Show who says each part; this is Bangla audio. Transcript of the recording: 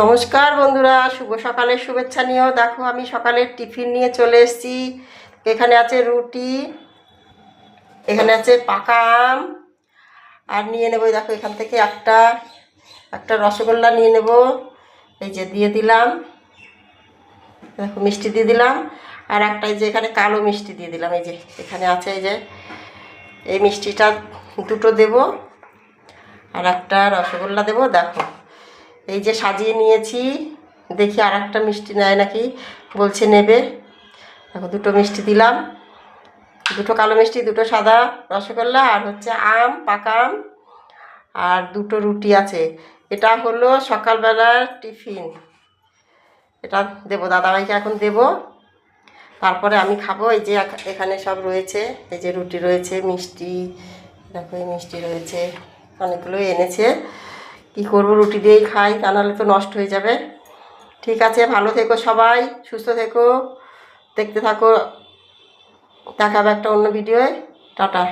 Speaker 1: নমস্কার বন্ধুরা, শুভ সকালের শুভেচ্ছা নিয়েও দেখো আমি সকালের টিফিন নিয়ে চলে এসেছি। এখানে আছে রুটি, এখানে আছে পাকা আম, আর নিয়ে নেবো দেখো এখান থেকে একটা একটা রসগোল্লা নিয়ে নেব। এই যে দিয়ে দিলাম, দেখো মিষ্টি দিয়ে দিলাম। আর একটা এই যে এখানে কালো মিষ্টি দিয়ে দিলাম, এই যে এখানে আছে, এই যে এই মিষ্টিটা দুটো দেব, আর একটা রসগোল্লা দেবো। দেখো এই যে সাজিয়ে নিয়েছি, দেখি আর একটা মিষ্টি নেয় নাকি, বলছে নেবে। দেখো দুটো মিষ্টি দিলাম, দুটো কালো মিষ্টি, দুটো সাদা রসগোল্লা, আর হচ্ছে আম, পাকা আম, আর দুটো রুটি আছে। এটা হলো সকালবেলার টিফিন। এটা দেবো দাদাভাইকে, এখন দেব, তারপরে আমি খাবো। এই যে এখানে সব রয়েছে, এই যে রুটি রয়েছে, মিষ্টি, দেখো এই মিষ্টি রয়েছে, অনেকগুলো এনেছে। কী করবো, রুটি দিয়েই খাই, তা নাহলে তো নষ্ট হয়ে যাবে। ঠিক আছে, ভালো থেকো সবাই, সুস্থ থেকো, দেখতে থাকো, দেখাবে একটা অন্য ভিডিওয়। টাটা।